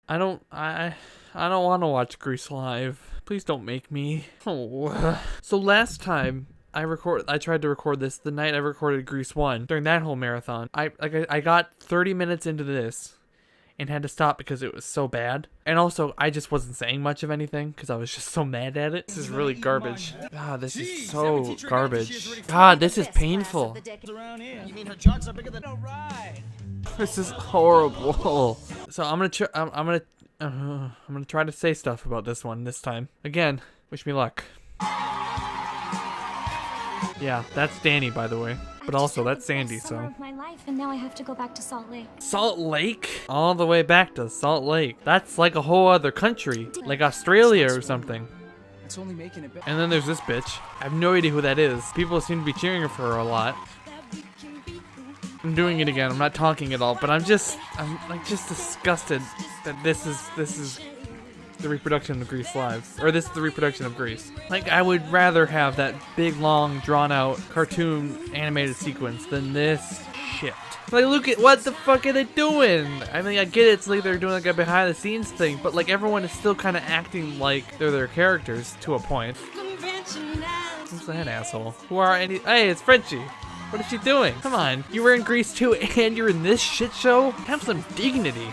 I don't want to watch Grease live. Please don't make me. Oh. So last time I tried to record this the night I recorded Grease 1 during that whole marathon. I got 30 minutes into this and had to stop because it was so bad. And also, I just wasn't saying much of anything because I was just so mad at it. This is really garbage. God, this is so garbage. God, this is painful. This is horrible. So I'm gonna try to say stuff about this one this time. Again, wish me luck. Yeah, that's Danny, by the way. But also, that's Sandy, so. My life, and now I have to go back to Salt Lake. Salt Lake? All the way back to Salt Lake. That's like a whole other country. Like Australia or something. And then there's this bitch. I have no idea who that is. People seem to be cheering for her a lot. I'm doing it again. I'm not talking at all, but I'm like just disgusted that this is the reproduction of Grease Live. Or this is the reproduction of Grease. Like, I would rather have that big, long, drawn-out cartoon animated sequence than this shit. Like, look at what the fuck are they doing? I mean, I get it, it's like they're doing like a behind-the-scenes thing, but like everyone is still kind of acting like they're their characters to a point. Who's that asshole? Who are any? Hey, it's Frenchie. What is she doing? Come on, you were in Grease too, and you're in this shit show? Have some dignity.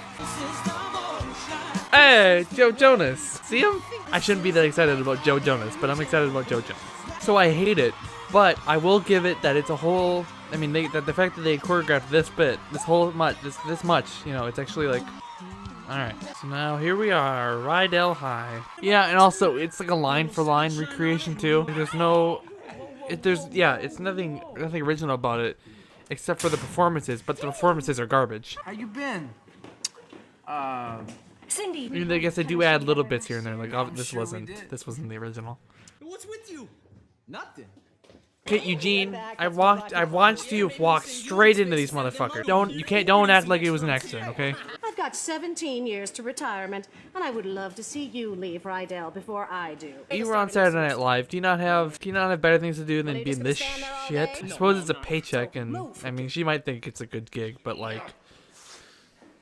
Hey, Joe Jonas. See him? I shouldn't be that excited about Joe Jonas, but I'm excited about Joe Jonas. So I hate it, but I will give it that it's a whole. I mean, the fact that they choreographed this bit, this much, you know, it's actually like. All right, so now here we are, Rydell High. Yeah, and also it's like a line-for-line recreation too. There's no. It's nothing original about it, except for the performances. But the performances are garbage. How you been? Cindy. I mean, I guess they do add little bits here and there. Like, oh, this wasn't the original. What's with you? Nothing. Okay, Eugene, I watched you walk straight into these motherfuckers. Don't act like it was an accident, okay? I've got 17 years to retirement, and I would love to see you leave Rydell before I do. You were on Saturday Night Live. Do you not have better things to do than be in this shit? I suppose it's a paycheck, and I mean, she might think it's a good gig, but like.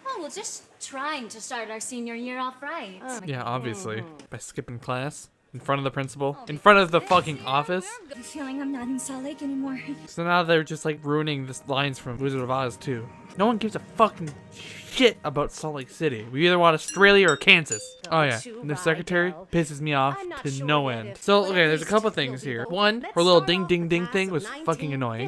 Oh, we're just trying to start our senior year off right. Yeah, obviously. By skipping class. In front of the principal. In front of the fucking office. I'm feeling I'm not in Salt Lake anymore. So now they're just like ruining the lines from Wizard of Oz too. No one gives a fucking shit about Salt Lake City. We either want Australia or Kansas. Oh yeah, and the secretary pisses me off to no end. So, okay, there's a couple things here. One, her little ding ding ding thing was fucking annoying.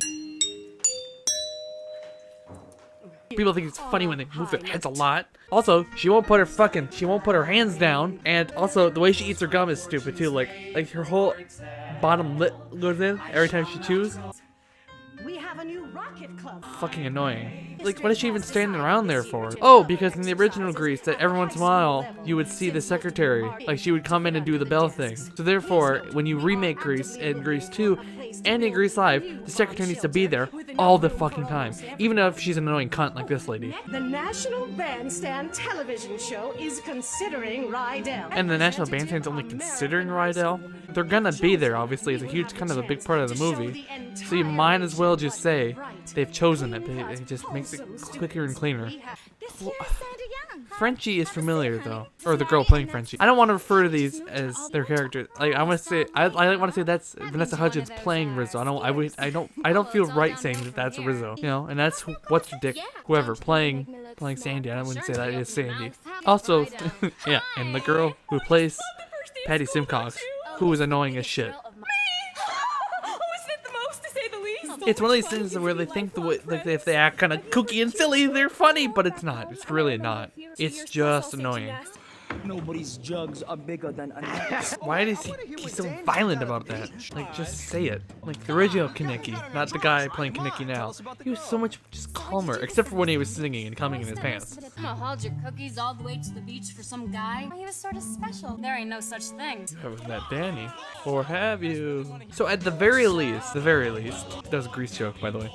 People think it's funny when they move their heads a lot. Also, she won't put her hands down. And also, the way she eats her gum is stupid too. Like her whole bottom lip goes in every time she chews. We have a new rocket club. Fucking annoying. Like, what is she even standing around there for? Oh, because in the original Grease, that every once in a while, you would see the secretary. Like, she would come in and do the bell thing. So therefore, when you remake Grease in Grease 2 and in Grease Live, the secretary needs to be there all the fucking time. Even if she's an annoying cunt like this lady. The National Bandstand television show is considering Rydell. And the National Bandstand's only considering Rydell? They're gonna be there, obviously. It's a huge, kind of a big part of the movie. So you might as well just say they've chosen it. It just makes it quicker and cleaner. Frenchie is familiar though, or the girl playing Frenchie. I don't want to refer to these as their characters. Like I want to say, I want to say that's Vanessa Hudgens playing Rizzo. I don't feel right saying that that's Rizzo. You know, and that's what's her dick, whoever playing Sandy. I wouldn't say that is Sandy. Also, yeah, and the girl who plays Patty Simcox, who is annoying as shit. It's one of these things where they think like if they act kind of kooky and silly, they're funny, but it's not. It's really not. It's just annoying. Nobody's jugs are bigger than a net. Why is he so violent about that? Like, just say it. Like the original Kaneki, not the guy playing Kaneki now. He was so much just calmer, except for when he was singing and coming in his pants. I'm gonna haul your cookies all the way to the beach for some guy. He was sort of special. There ain't no such thing. Haven't met Danny, or have you? So at the very least, that was a Grease joke, by the way.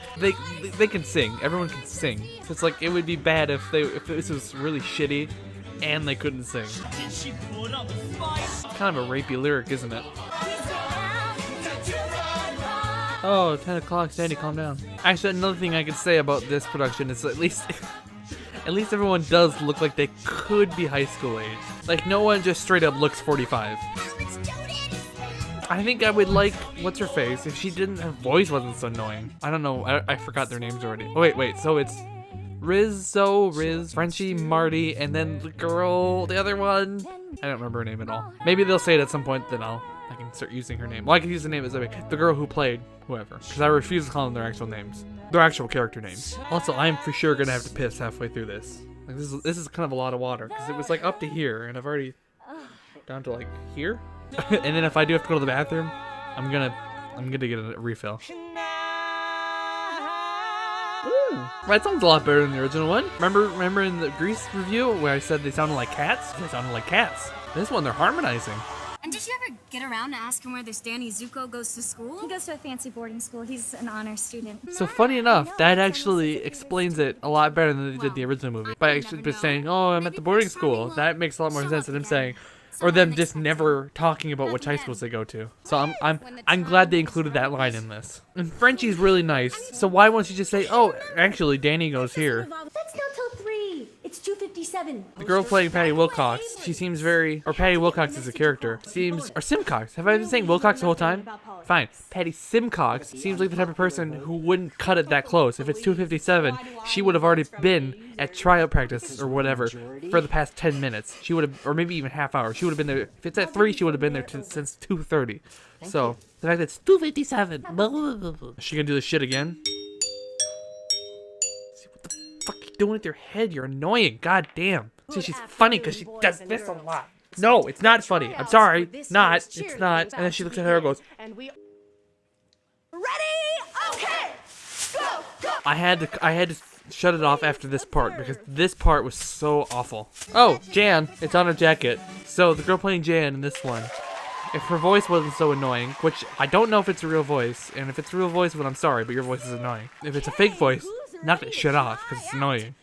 They can sing. Everyone can sing. So it's like it would be bad if this was really shitty. And they couldn't sing. Kind of a rapey lyric, isn't it? Oh, 10 o'clock, Sandy, calm down. Actually, another thing I could say about this production is at least At least everyone does look like they could be high school age. Like, no one just straight up looks 45. I think I would like, what's her face, if she didn't, her voice wasn't so annoying. I don't know, I forgot their names already. Oh wait, so it's Riz, Frenchie, Marty, and then the girl, the other one. I don't remember her name at all. Maybe they'll say it at some point, then I can start using her name. Well, I can use the name as the girl who played whoever, because I refuse to call them their actual names. Their actual character names. Also, I'm for sure gonna have to piss halfway through this. Like, this is kind of a lot of water, because it was like up to here, and I've already down to like here. And then if I do have to go to the bathroom, I'm gonna get a refill. Ooh, that sounds a lot better than the original one. Remember in the Grease review where I said they sounded like cats? They sounded like cats. This one, they're harmonizing. And did you ever get around to ask him where this Danny Zuko goes to school? He goes to a fancy boarding school. He's an honor student. So funny enough, that actually explains it a lot better than they did the original movie. By actually just saying, oh, I'm at the boarding school. That makes a lot more sense than him saying, or them just never talking about which high schools they go to. So I'm glad they included that line in this. And Frenchie's really nice. So why won't you just say, oh, actually Danny goes here? That's not till 3. It's 2:57. The girl playing Patty Wilcox, she seems very, or Patty Wilcox is a character, seems, or Simcox. Have I been saying Wilcox the whole time? Fine. Patty Simcox seems like the type of person who wouldn't cut it that close. If it's 2:57, she would have already been at tryout practice or whatever for the past 10 minutes. She would have, or maybe even half hour. She would have been there. If it's at 3, she would have been there since 2:30. So the fact that it's 2:57, is she gonna do this shit again? Fuck you doing with your head? You're annoying. God damn. See, she's funny because she does this a lot. No, it's not funny. I'm sorry. It's not. And then she looks at her and goes, Ready? Okay. Go. I had to shut it off after this part because this part was so awful. Oh, Jan. It's on her jacket. So the girl playing Jan in this one, if her voice wasn't so annoying, which I don't know if it's a real voice, and if it's a real voice, well, I'm sorry, but your voice is annoying. If it's a fake voice, knock that shit off because it's annoying.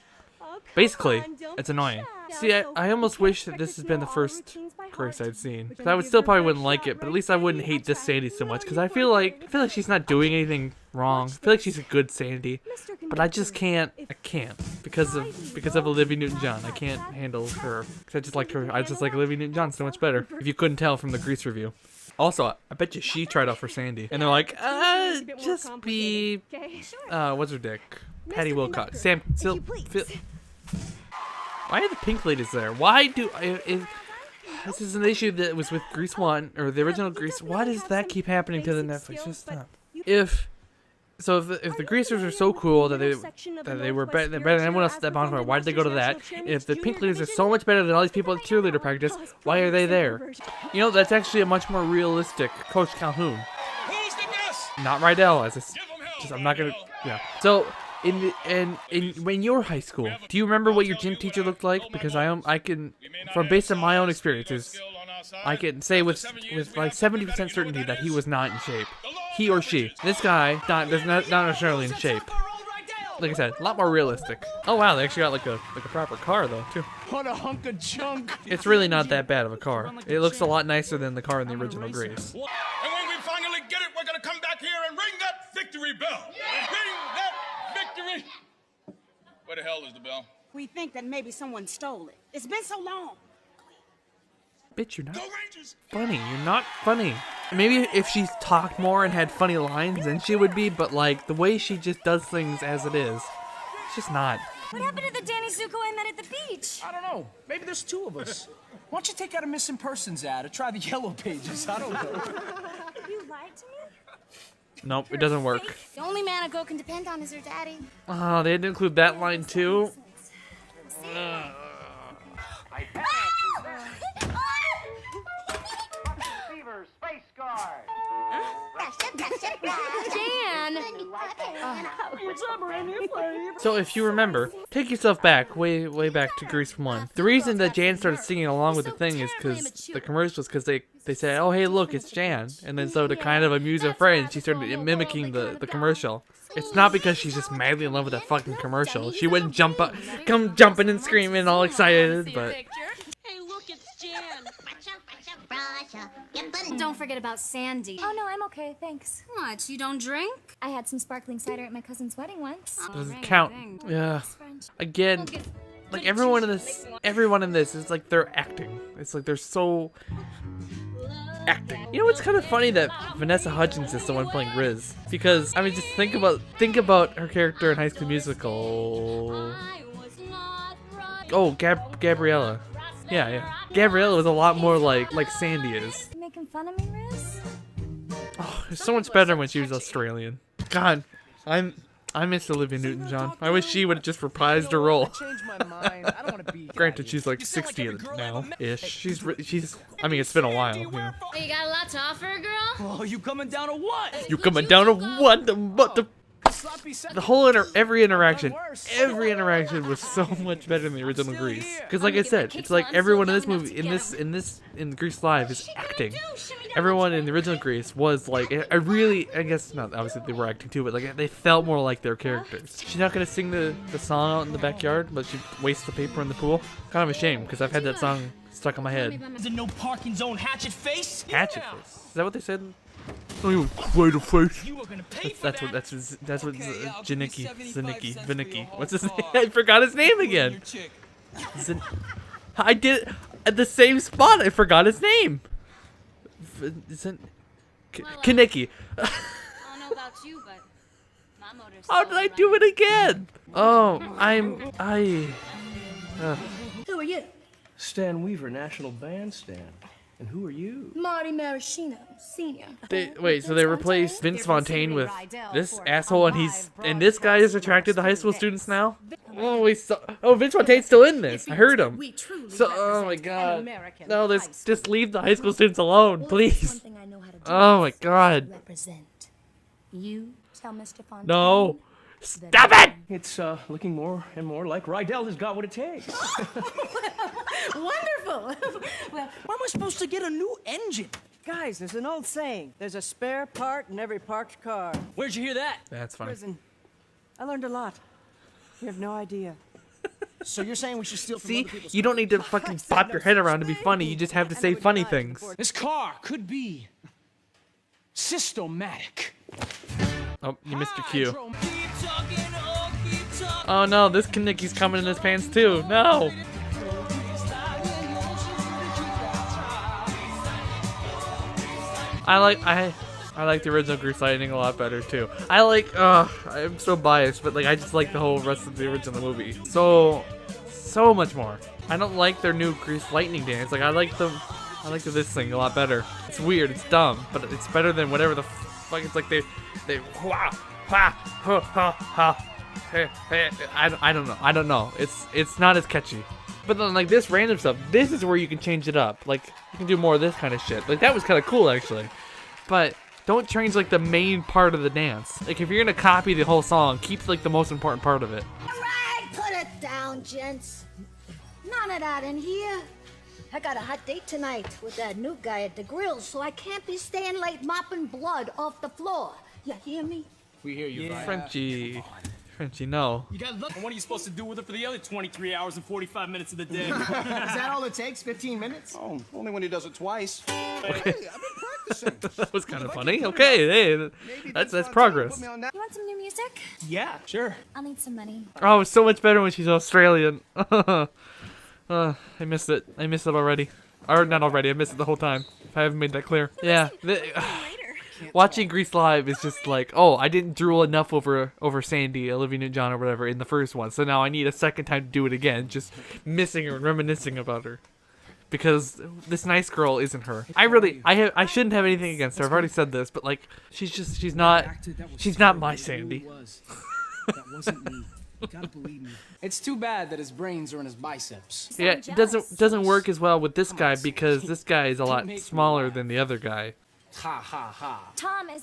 Basically, it's annoying. See, I almost wish that this had been the first Grace I'd seen. Because I would still probably wouldn't like it, but at least I wouldn't hate this Sandy so much. Because I feel like she's not doing anything wrong. I feel like she's a good Sandy, but I just can't. I can't because of Olivia Newton-John. I can't handle her. Because I just like her. I just like Olivia Newton-John so much better. If you couldn't tell from the Grease review. Also, I bet you she tried out for Sandy, and they're like, just be, what's her dick? Patty Wilcox. Why are the pink ladies there? Why do this is an issue that was with Grease 1 or the original Grease. Why does that keep happening to the Netflix? Just stop. If the Greasers are so cool that they were better than anyone else at that bonfire, why did they go to that? If the pink ladies are so much better than all these people at cheerleader practice, why are they there? You know, that's actually a much more realistic Coach Calhoun. Who's the best? Not Rydell, I'm not gonna. Yeah. So. When you're high school, do you remember what your gym teacher looked like? Because I can, from based on my own experiences, I can say with like 70% certainty that he was not in shape. He or she. This guy, not necessarily in shape. Like I said, a lot more realistic. Oh wow, they actually got like a proper car though too. What a hunk of junk. It's really not that bad of a car. It looks a lot nicer than the car in the original Grease. And when we finally get it, we're gonna come back here and ring that victory bell. Ring that victory. Where the hell is the bell? We think that maybe someone stole it. It's been so long. Bitch, you're not Go Rangers! funny. You're not funny. Maybe if she talked more and had funny lines, then she would be, but like the way she just does things as it is, it's just not. What happened to the Danny Zuko I met at the beach? I don't know. Maybe there's 2 of us. Why don't you take out a missing persons ad or try the yellow pages? I don't know. You lied to me? Nope, it doesn't work. The only man a girl can depend on is her daddy. Oh, they had to include that line too? Jan! So if you remember, take yourself back, way back to Grease 1. The reason that Jan started singing along with the thing is because the commercials, because they said, oh hey look, it's Jan. And then so to kind of amuse her friends, she started mimicking the commercial. It's not because she's just madly in love with that fucking commercial. She wouldn't come jumping and screaming all excited, but... Hey, look, it's Jan. Don't forget about Sandy. Oh no, I'm okay, thanks. What, you don't drink? I had some sparkling cider at my cousin's wedding once. Doesn't count. Yeah. Again, like everyone in this is like they're acting. It's like they're so acting. You know what's kind of funny that Vanessa Hudgens is the one playing Riz, because I mean just think about her character in High School Musical. Oh, Gabriella. Yeah. Gabriella was a lot more like Sandy is. You making fun of me, Riz? Oh, it's so much better when she was Australian. God, I miss Olivia Newton-John. I wish she would have just reprised her role. Granted, she's like 60 now-ish. She's. I mean, it's been a while. You know. Oh, you got a lot to offer, girl? Oh, you coming down to what? You coming down to what? The whole every interaction was so much better than the original Grease. Because like I said, it's like everyone in this movie, in Grease Live is acting. Everyone in the original Grease was like, I guess not. Obviously they were acting too, but like they felt more like their characters. She's not gonna sing the song out in the backyard, but she wastes the paper in the pool. Kind of a shame because I've had that song stuck in my head. Is it no parking zone, hatchet face? Hatchet face. Is that what they said? Oh, you quite a face. That's what Zanicki. What's his name? I forgot his name again. I did at the same spot. I forgot his name. Kanicki. I don't know about you, but my motor's How did I do it again? Oh, Who are you? Stan Weaver, National Bandstand. And who are you? Marty Maraschino, Senior. Wait, so they replaced Vince Fontaine with this asshole, and this guy is attracted to high school students now? Oh, Vince Fontaine's still in this. I heard him. So, oh my god. No, just leave the high school students alone, please. Oh my god. Represent. You tell Mr. Fontaine. No. Stop it! It's looking more and more like Rydell has got what it takes. Wonderful. Well, Why am I supposed to get a new engine? Guys, there's an old saying. There's a spare part in every parked car. Where'd you hear that? That's fine. Prison. I learned a lot. You have no idea. So you're saying we should steal from See, other people's you don't need to fucking pop your head around to be funny. You just have to say funny things. This car could be systematic. Oh, you missed your cue. Oh no, this Kanicki's coming in his pants too. No. I like the original Grease Lightning a lot better too. I'm so biased, but like I just like the whole rest of the original movie so much more. I don't like their new Grease Lightning dance. Like I like this thing a lot better. It's weird, it's dumb, but it's better than whatever the fuck. It's like they wah, ha, ha, ha, ha. I don't know. It's not as catchy. But then like this random stuff, this is where you can change it up. Like you can do more of this kind of shit. Like that was kind of cool actually. But don't change like the main part of the dance. Like if you're gonna copy the whole song, keep like the most important part of it. All right, put it down, gents. None of that in here. I got a hot date tonight with that new guy at the grill, so I can't be staying late mopping blood off the floor. You hear me? We hear you, Frenchie, no. You got luck. What are you supposed to do with it for the other 23 hours and 45 minutes of the day? Is that all it takes? 15 minutes? Oh, only when he does it twice. Hey, I've been practicing. That was kind of funny. Okay, hey, that's progress. You want some new music? Yeah, sure. I'll need some money. Oh, it's so much better when she's Australian. I missed it. I missed it already. Or not already. I missed it the whole time. If I haven't made that clear. Yeah. Watching Grease Live is just like, oh, I didn't drool enough over Sandy, Olivia Newton-John or whatever in the first one, so now I need a second time to do it again, just missing her and reminiscing about her, because this nice girl isn't her. I shouldn't have anything against her. I've already said this, but like, she's not my Sandy. That wasn't me. You gotta believe me. It's too bad that his brains are in his biceps. Yeah, it doesn't work as well with this guy because this guy is a lot smaller than the other guy. Ha ha ha. Tom is.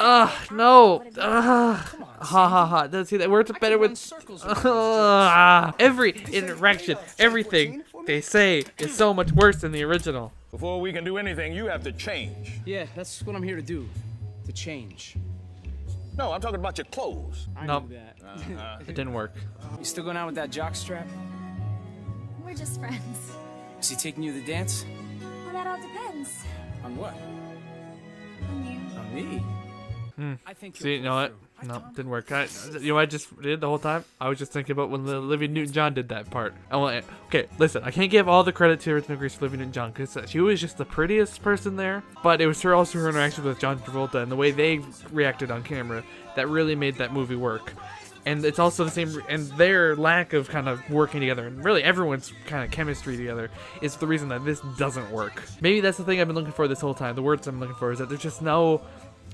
No. Ha ha ha. Does see that works better with every interaction, everything they say is so much worse than the original. Before we can do anything, you have to change. Yeah, that's what I'm here to do. To change. No, I'm talking about your clothes. I Nope. knew that. It didn't work. You still going out with that jock strap? We're just friends. Is he taking you to the dance? Well, that all depends. On what? On you. On me? I think See, you know what? No, didn't work. You know what I just did the whole time? I was just thinking about when Olivia Newton-John did that part. Okay, listen, I can't give all the credit to original Grease for Olivia Newton-John because she was just the prettiest person there. But it was also her interaction with John Travolta and the way they reacted on camera that really made that movie work. And it's also the same, and their lack of kind of working together, and really everyone's kind of chemistry together, is the reason that this doesn't work. Maybe that's the thing I've been looking for this whole time. The words I'm looking for is that there's just no,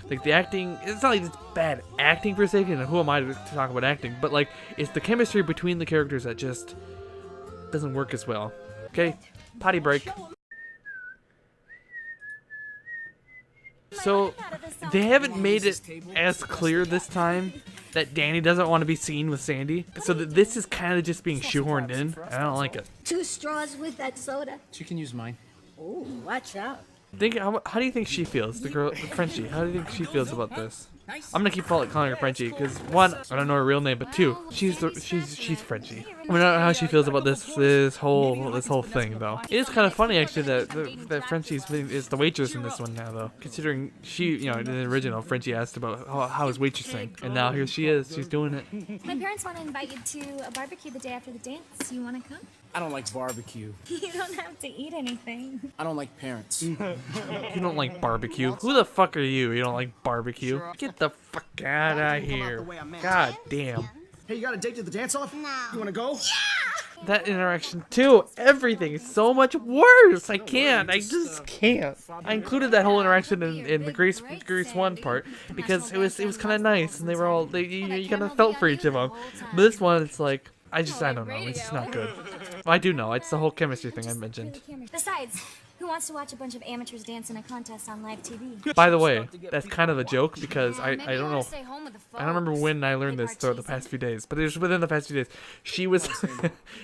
like, the acting, it's not like it's bad acting per se, and who am I to talk about acting, but like, it's the chemistry between the characters that just doesn't work as well. Okay, potty break. So, they haven't made it as clear this time that Danny doesn't want to be seen with Sandy. So this is kind of just being shoehorned in. I don't like it. 2 straws with that soda. She can use mine. Oh, watch out. How do you think she feels, the girl, Frenchie? How do you think she feels about this? I'm gonna keep calling her Frenchie because 1, I don't know her real name, but 2, she's Frenchie. I don't know how she feels about this whole thing though. It is kind of funny actually that Frenchie is the waitress in this one now though, considering she, you know, in the original Frenchie asked about how is waitressing, and now here she is, she's doing it. My parents want to invite you to a barbecue the day after the dance. You want to come? I don't like barbecue. You don't have to eat anything. I don't like parents. You don't like barbecue? Who the fuck are you? You don't like barbecue? Get the fuck out of here. God damn. Hey, you got a date to the dance-off? No. You wanna go? That interaction too, everything is so much worse. I just can't. I included that whole interaction in the Grease 1 part because it was kind of nice, and you kind of felt for each of them. But this one, it's like, I don't know, it's just not good. Well, I do know, it's the whole chemistry thing I mentioned. Besides, who wants to watch a bunch of amateurs dance in a contest on live TV? By the way, that's kind of a joke because I don't know. I don't remember when I learned this throughout the past few days, but it was within the past few days.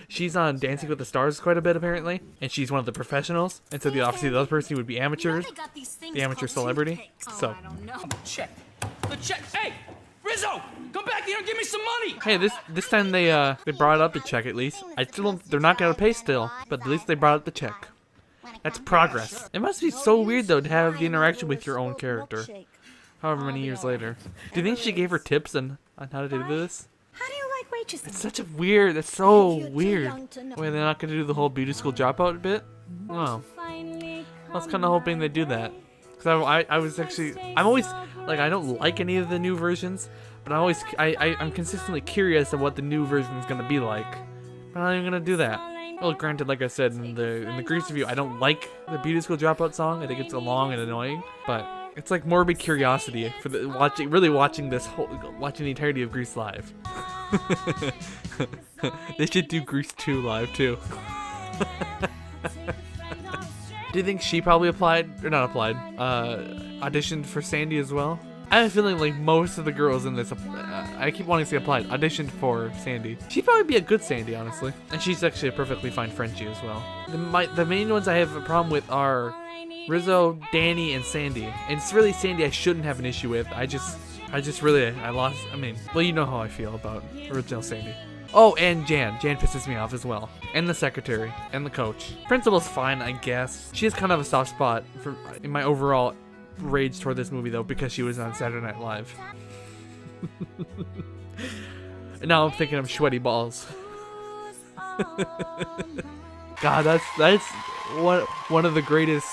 She's on Dancing with the Stars quite a bit apparently, and she's one of the professionals, and so obviously the other person would be amateurs, the amateur celebrity. So. Check. The check. Hey, Rizzo, come back here and give me some money. Hey, this time they brought up the check at least. They're not gonna pay still, but at least they brought up the check. That's progress. It must be so weird though to have the interaction with your own character. However many years later. Do you think she gave her tips on how to do this? How do you like waitressing? It's such a weird, that's so weird. Wait, they're not gonna do the whole beauty school dropout bit? Oh. I was kinda hoping they'd do that. Cause I'm always, like, I don't like any of the new versions, but I'm consistently curious of what the new version is gonna be like. But I'm not even gonna do that. Well, granted, like I said in the Grease review, I don't like the beauty school dropout song. I think it's long and annoying, but it's like morbid curiosity for watching the entirety of Grease live. They should do Grease 2 live too. Do you think she probably auditioned for Sandy as well? I have a feeling like most of the girls in this, I keep wanting to say applied, auditioned for Sandy. She'd probably be a good Sandy, honestly. And she's actually a perfectly fine Frenchie as well. The main ones I have a problem with are Rizzo, Danny, and Sandy. And it's really Sandy I shouldn't have an issue with. I mean, well, you know how I feel about original Sandy. Oh, and Jan. Jan pisses me off as well. And the secretary. And the coach. Principal's fine, I guess. She has kind of a soft spot in my overall rage toward this movie, though, because she was on Saturday Night Live. And now I'm thinking of sweaty balls. God, that's one of the greatest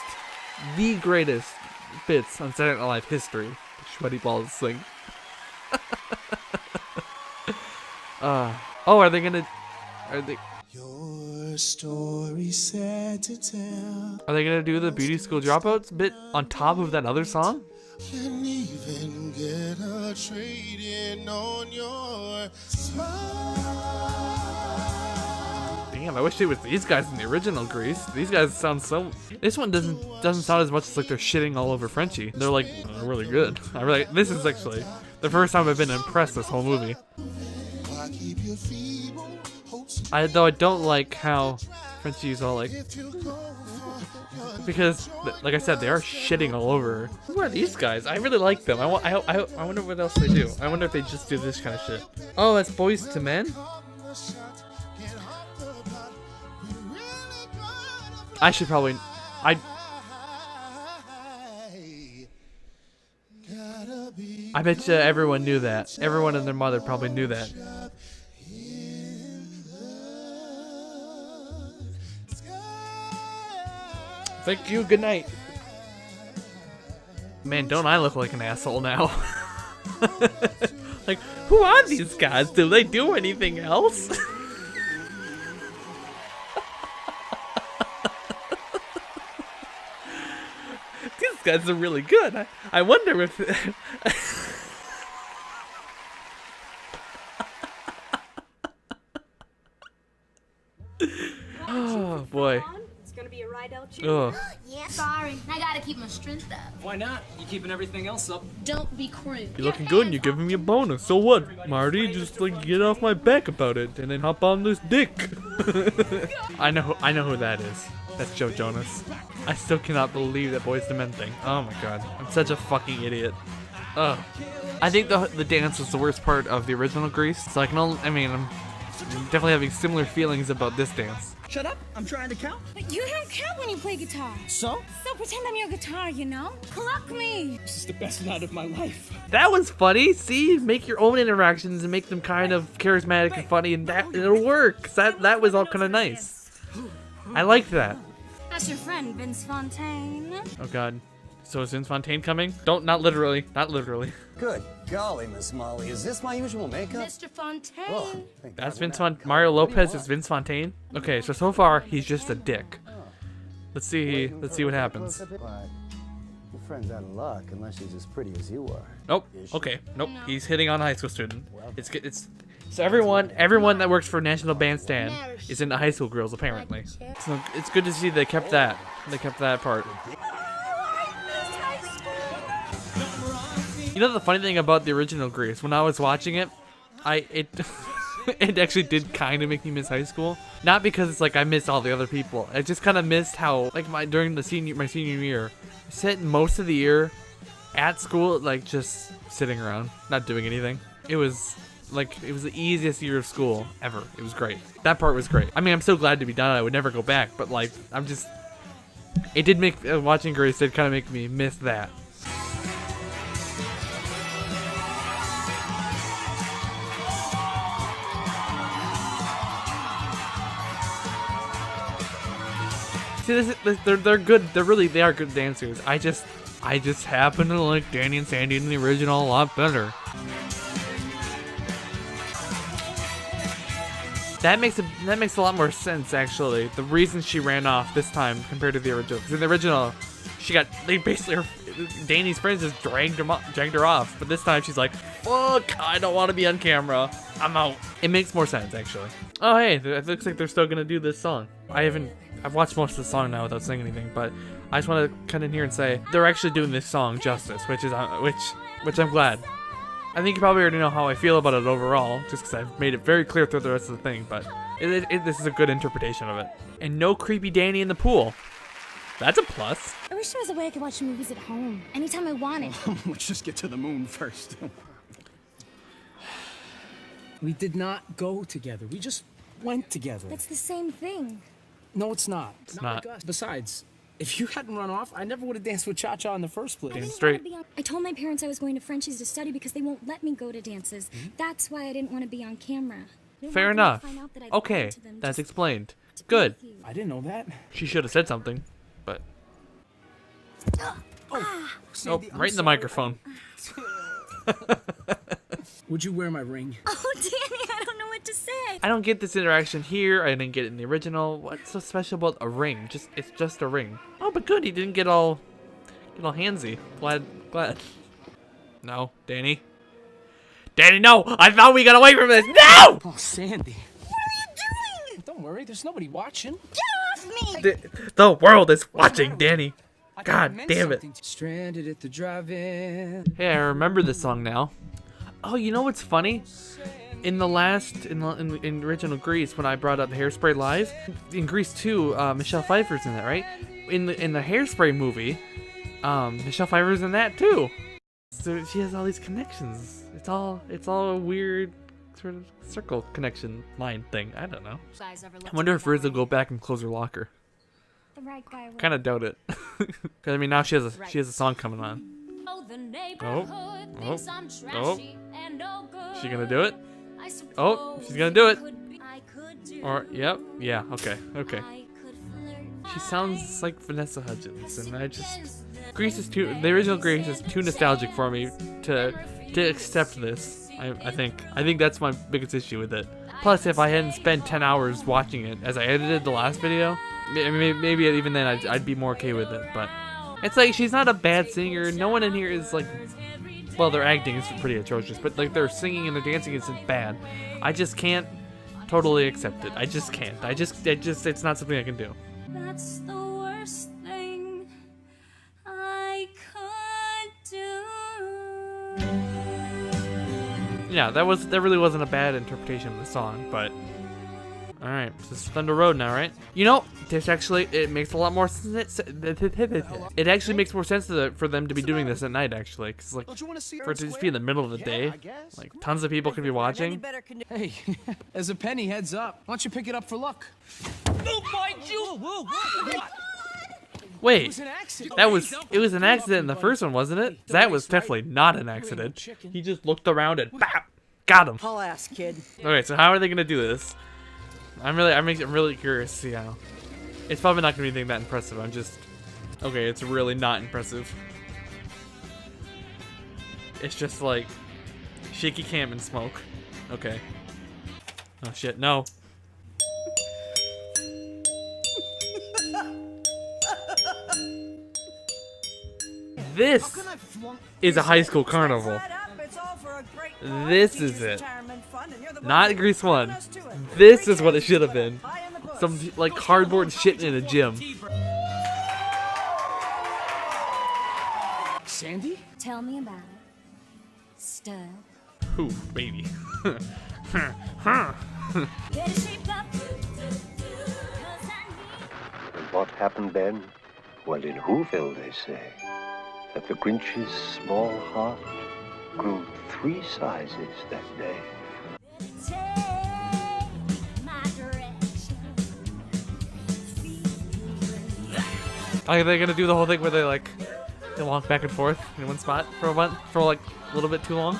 bits on Saturday Night Live history. The sweaty balls thing. Oh, are they? Your story sad to tell. Are they gonna do the beauty school dropouts bit on top of that other song? Can't even get a trade in on your smile. Damn, I wish it was these guys in the original Grease. These guys sound so. This one doesn't sound as much as like they're shitting all over Frenchie. They're like really good. This is actually the first time I've been impressed this whole movie. Though I don't like how Frenchie's all like, because like I said, they are shitting all over her. Who are these guys? I really like them. I wonder what else they do. I wonder if they just do this kind of shit. Oh, that's Boys to Men? I should probably I bet you everyone knew that. Everyone and their mother probably knew that. Thank you, good night. Man, don't I look like an asshole now? Like, who are these guys? Do they do anything else? These guys are really good. I wonder if... Oh, boy. It's gonna be a ride out, Ugh. Yeah, sorry. I gotta keep my strength up. Why not? You keeping everything else up. Don't be crude. You're looking good and you're giving me a bonus. So what, Marty? Just like get off my back about it and then hop on this dick. I know who that is. That's Joe Jonas. I still cannot believe that Boyz II Men thing. Oh my god. I'm such a fucking idiot. Ugh. I think the dance was the worst part of the original Grease. So I'm definitely having similar feelings about this dance. Shut up. I'm trying to count. But you don't count when you play guitar. So? So pretend I'm your guitar, you know? Pluck me. This is the best night of my life. That was funny. See, make your own interactions and make them kind of charismatic and funny, and it'll work. That was all kind of nice. I liked that. That's your friend, Vince Fontaine. Oh god. So is Vince Fontaine coming? Not literally. Not literally. Good golly, Miss Molly, is this my usual makeup? Mr. Fontaine. Oh, That's Vince Fontaine. Mario Lopez is Vince Fontaine. Okay, so far he's just a dick. Let's see what happens. But your friend's out of luck unless she's as pretty as you are. Nope. Okay. Nope. He's hitting on a high school student. So everyone that works for National Bandstand is into high school girls apparently. So it's good to see they kept that. They kept that part. You know the funny thing about the original Grease, when I was watching it, it actually did kind of make me miss high school. Not because it's like I missed all the other people. I just kind of missed how like during my senior year, I spent most of the year at school like just sitting around, not doing anything. It was the easiest year of school ever. It was great. That part was great. I mean, I'm so glad to be done. I would never go back, but like it did make watching Grease did kind of make me miss that. See, they're good. They are good dancers. I just happen to like Danny and Sandy in the original a lot better. That makes a lot more sense actually. The reason she ran off this time compared to the original, because in the original, Danny's friends just dragged her off, but this time she's like, fuck, I don't want to be on camera. I'm out. It makes more sense actually. Oh hey, it looks like they're still gonna do this song. I've watched most of the song now without saying anything, but I just want to come in here and say they're actually doing this song justice, which I'm glad. I think you probably already know how I feel about it overall, just because I've made it very clear through the rest of the thing, but this is a good interpretation of it. And no creepy Danny in the pool. That's a plus. I wish there was a way I could watch movies at home anytime I wanted. Let's just get to the moon first. We did not go together. We just went together. That's the same thing. No, it's not. It's not. Like us. Besides, if you hadn't run off, I never would have danced with Cha-Cha in the first place. Damn straight. I told my parents I was going to Frenchie's to study because they won't let me go to dances. That's why I didn't want to be on camera. Fair enough. Okay, that's explained. Good. I didn't know that. She should have said something, but Sandy, right in the microphone. Would you wear my ring? Oh, Danny, I don't know what to say. I don't get this interaction here. I didn't get it in the original. What's so special about a ring? It's just a ring. Oh, but good. He didn't get all handsy. Glad. No, Danny. Danny, no! I thought we got away from this. No! Oh, Sandy. What are you doing? Don't worry. There's nobody watching. Get off me! The world is watching, Danny. God damn it. Stranded at the drive-in. Hey, I remember this song now. Oh, you know what's funny? In the original Grease, when I brought up the Hairspray Live, in Grease 2, Michelle Pfeiffer's in that, right? In the Hairspray movie, Michelle Pfeiffer's in that too. So she has all these connections. It's all a weird sort of circle connection line thing. I don't know. I wonder if Riz will go back and close her locker. The right guy. Kind of doubt it. Cause I mean now she has a song coming on. The neighborhood thinks I'm trashy and no good. She gonna do it? I suppose Oh, she's gonna do it. I could do. Or, yep, yeah, okay. I could flirt. She sounds like Vanessa Hudgens, and I just... Grease is too... The original Grease is too nostalgic for me to accept this, I think. I think that's my biggest issue with it. Plus, if I hadn't spent 10 hours watching it as I edited the last video, maybe even then I'd be more okay with it, but... It's like, she's not a bad singer. No one in here is like... Well, their acting is pretty atrocious, but like their singing and their dancing isn't bad. I just can't totally accept it. I just can't. It's not something I can do. That's the worst thing I could do. Yeah, that really wasn't a bad interpretation of the song, but... Alright, so it's Thunder Road now, right? You know, this actually, it makes a lot more sense. It actually makes more sense for them to be doing this at night, actually. Because, like, for it to just be in the middle of the day, like, tons of people could be watching. Hey, as a penny, heads up. Why don't you pick it up for luck? Oh, mind you! Whoa, what? Wait, It was an accident. it was an accident in the first one, wasn't it? That was definitely not an accident. He just looked around and bap, got him. I'll ask, kid. Okay, so how are they gonna do this? I'm really curious to see how. It's probably not gonna be anything that impressive. Okay, it's really not impressive. It's just like shaky cam and smoke. Okay. Oh shit, no. This is a high school carnival. This is it. Not Grease 1. This is what it should have been. Some like cardboard shit in a gym. Sandy? Tell me about it, stud. Ooh, baby. And what happened then? Well, in Whoville, they say that the Grinch's small heart grew 3 sizes that day. Are they gonna do the whole thing where they walk back and forth in one spot for like a little bit too long?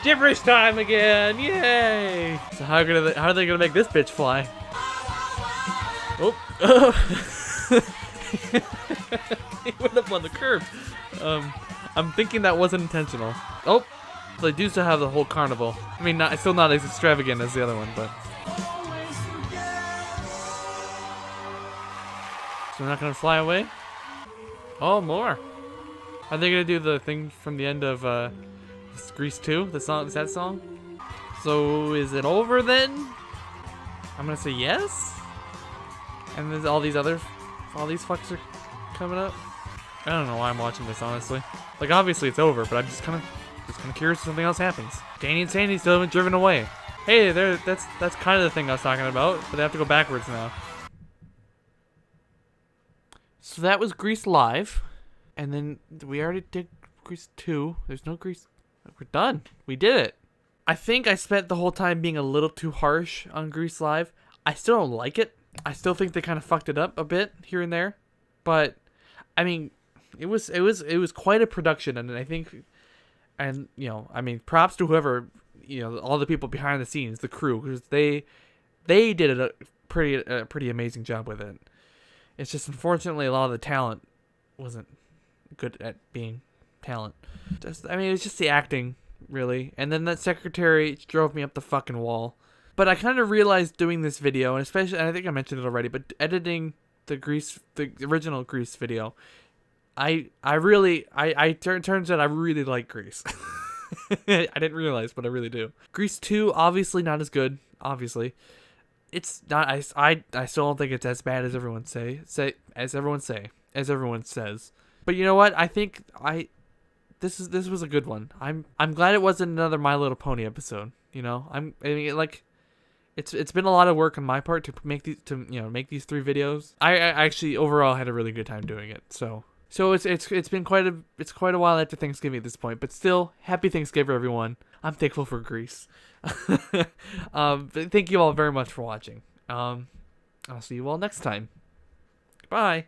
Gibberish time again! Yay! So how are they gonna make this bitch fly? Oh! He went up on the curb. I'm thinking that wasn't intentional. Oh! They do still have the whole carnival. I mean, still not as extravagant as the other one, but... So they're not gonna fly away? Oh, more! Are they gonna do the thing from the end of, Grease 2? The song, is that song? So, is it over then? I'm gonna say yes? And there's all these fucks are coming up? I don't know why I'm watching this, honestly. Like, obviously it's over, but I'm just kind of curious if something else happens. Danny and Sandy still haven't driven away. Hey, that's kind of the thing I was talking about, but they have to go backwards now. So that was Grease Live, and then we already did Grease 2. There's no Grease. We're done. We did it. I think I spent the whole time being a little too harsh on Grease Live. I still don't like it. I still think they kind of fucked it up a bit here and there, but I mean, it was quite a production, and I think. And, you know, I mean, props to whoever, you know, all the people behind the scenes, the crew, because they did a pretty amazing job with it. It's just, unfortunately, a lot of the talent wasn't good at being talent. I mean, it was just the acting, really. And then that secretary drove me up the fucking wall. But I kind of realized doing this video, and especially, and I think I mentioned it already, but editing the original Grease video, turns out I really like Grease. I didn't realize, but I really do. Grease 2, obviously not as good. Obviously, it's not. I still don't think it's as bad as everyone says. But you know what? I think this was a good one. I'm glad it wasn't another My Little Pony episode. You know, it's been a lot of work on my part to make these 3 videos. I actually overall had a really good time doing it. So So it's been quite a while after Thanksgiving at this point, but still, happy Thanksgiving, everyone. I'm thankful for Greece. But thank you all very much for watching. I'll see you all next time. Bye.